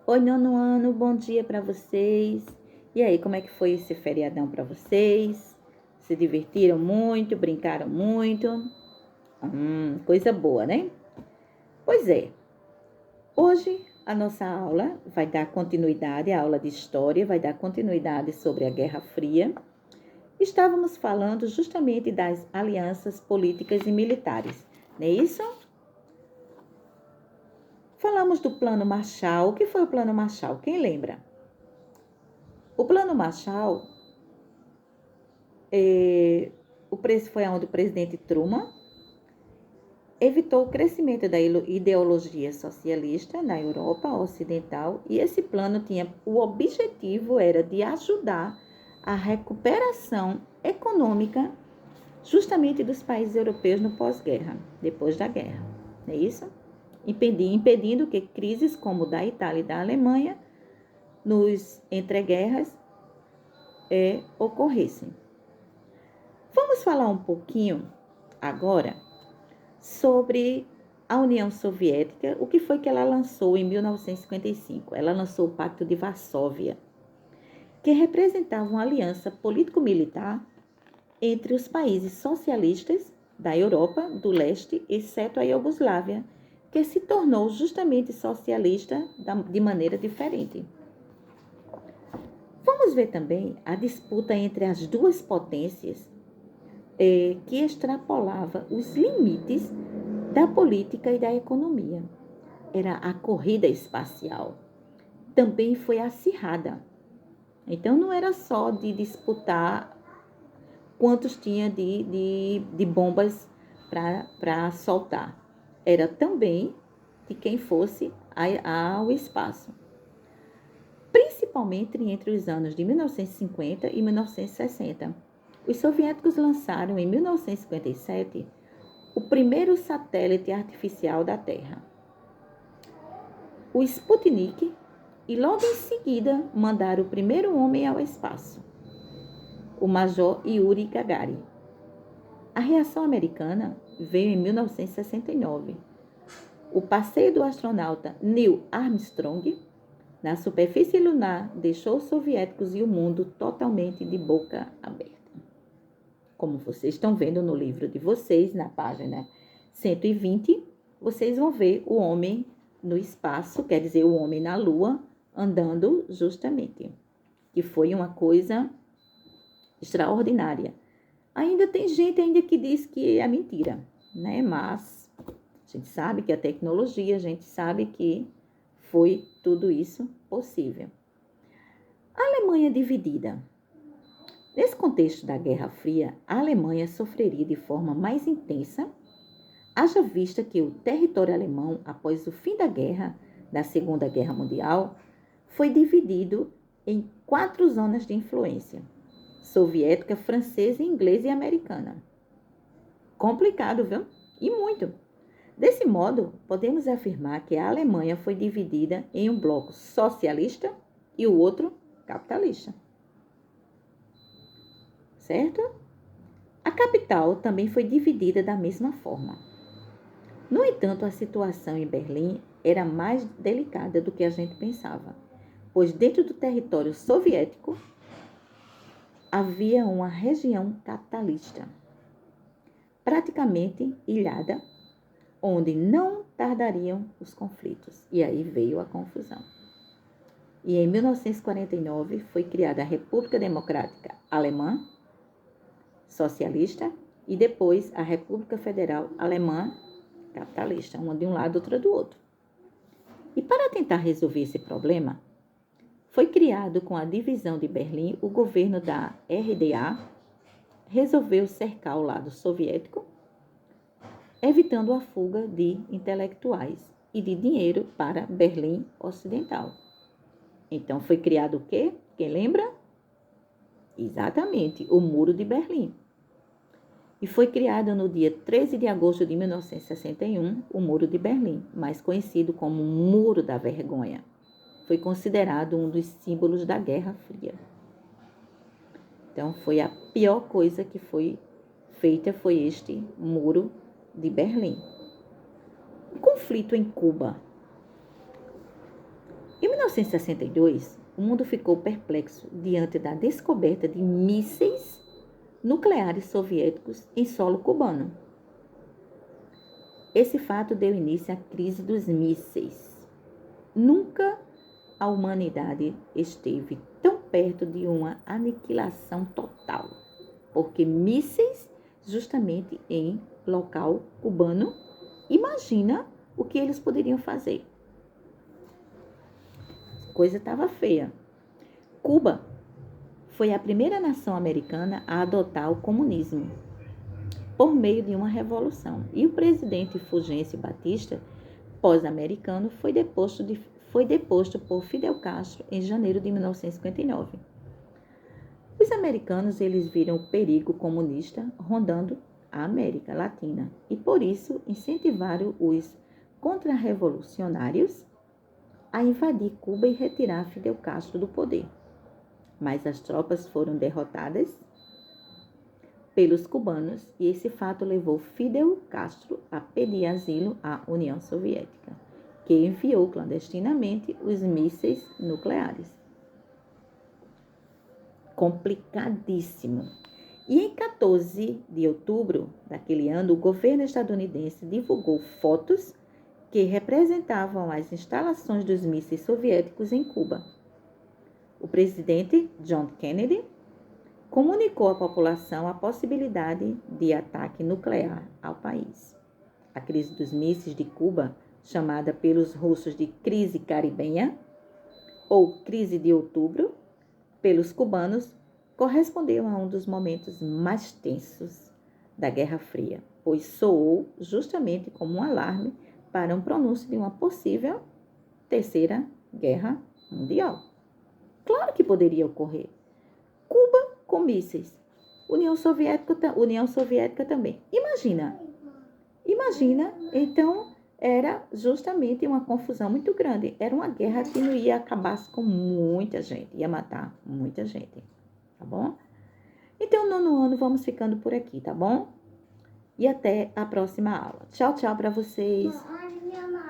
Oi, nono ano, bom dia para vocês. E aí, como é que foi esse feriadão para vocês? Se divertiram muito, brincaram muito? Coisa boa, né? Pois é, hoje a nossa aula vai dar continuidade, a aula de História vai dar continuidade sobre a Guerra Fria. Estávamos falando justamente das alianças políticas e militares, não é isso? Falamos do Plano Marshall. O que foi o Plano Marshall? Quem lembra? O Plano Marshall foi onde o presidente Truman evitou o crescimento da ideologia socialista na Europa Ocidental, e esse plano o objetivo era de ajudar a recuperação econômica justamente dos países europeus no pós-guerra, depois da guerra, não é isso? Impedindo que crises como da Itália e da Alemanha nos entreguerras ocorressem. Vamos falar um pouquinho agora sobre a União Soviética. O que foi que ela lançou em 1955? Ela lançou o Pacto de Varsóvia, que representava uma aliança político-militar entre os países socialistas da Europa do Leste, exceto a Iugoslávia, que se tornou justamente socialista de maneira diferente. Vamos ver também a disputa entre as duas potências que extrapolava os limites da política e da economia. Era a corrida espacial. Também foi acirrada. Então, não era só de disputar quantos tinha de bombas para soltar. Era também de quem fosse ao espaço. Principalmente entre os anos de 1950 e 1960. Os soviéticos lançaram em 1957 o primeiro satélite artificial da Terra, o Sputnik, e logo em seguida mandaram o primeiro homem ao espaço, o Major Yuri Gagarin. A reação americana veio em 1969. O passeio do astronauta Neil Armstrong na superfície lunar deixou os soviéticos e o mundo totalmente de boca aberta. Como vocês estão vendo no livro de vocês, na página 120, vocês vão ver o homem no espaço, quer dizer, o homem na Lua, andando justamente. Que foi uma coisa extraordinária. Ainda tem gente que diz que é mentira, né? Mas a gente sabe que a tecnologia, a gente sabe que foi tudo isso possível. A Alemanha dividida. Nesse contexto da Guerra Fria, a Alemanha sofreria de forma mais intensa, haja vista que o território alemão, após o fim da Segunda Guerra Mundial, foi dividido em 4 zonas de influência: soviética, francesa, inglesa e americana. Complicado, viu? E muito. Desse modo, podemos afirmar que a Alemanha foi dividida em um bloco socialista e o outro capitalista. Certo? A capital também foi dividida da mesma forma. No entanto, a situação em Berlim era mais delicada do que a gente pensava, pois dentro do território soviético havia uma região capitalista, praticamente ilhada, onde não tardariam os conflitos. E aí veio a confusão. E em 1949 foi criada a República Democrática Alemã, socialista, e depois a República Federal Alemã, capitalista, uma de um lado, outra do outro. E para tentar resolver esse problema, foi criado com a divisão de Berlim o governo da RDA, resolveu cercar o lado soviético, evitando a fuga de intelectuais e de dinheiro para Berlim Ocidental. Então foi criado o quê? Quem lembra? Exatamente, o Muro de Berlim. E foi criado no dia 13 de agosto de 1961 o Muro de Berlim, mais conhecido como Muro da Vergonha. Foi considerado um dos símbolos da Guerra Fria. Então foi a pior coisa que foi feita, foi este Muro de Berlim. O conflito em Cuba. Em 1962, o mundo ficou perplexo diante da descoberta de mísseis nucleares soviéticos em solo cubano. Esse fato deu início à crise dos mísseis. Nunca a humanidade esteve tão perto de uma aniquilação total, porque mísseis justamente em local cubano, imagina o que eles poderiam fazer. A coisa estava feia. Cuba foi a primeira nação americana a adotar o comunismo por meio de uma revolução. E o presidente Fulgêncio Batista, pós-americano, foi deposto por Fidel Castro em janeiro de 1959. Os americanos eles viram o perigo comunista rondando a América Latina e, por isso, incentivaram os contra-revolucionários a invadir Cuba e retirar Fidel Castro do poder. Mas as tropas foram derrotadas pelos cubanos e esse fato levou Fidel Castro a pedir asilo à União Soviética, que enviou clandestinamente os mísseis nucleares. Complicadíssimo. E em 14 de outubro daquele ano, o governo estadunidense divulgou fotos que representavam as instalações dos mísseis soviéticos em Cuba. O presidente John Kennedy comunicou à população a possibilidade de ataque nuclear ao país. A crise dos mísseis de Cuba, chamada pelos russos de crise caribenha ou crise de outubro, pelos cubanos, correspondeu a um dos momentos mais tensos da Guerra Fria, pois soou justamente como um alarme para um pronúncio de uma possível terceira guerra mundial. Claro que poderia ocorrer. Cuba com mísseis, União Soviética também. Imagina, então era justamente uma confusão muito grande. Era uma guerra que não ia acabar com muita gente, ia matar muita gente, tá bom? Então, nono ano, vamos ficando por aqui, tá bom? E até a próxima aula. Tchau, tchau para vocês.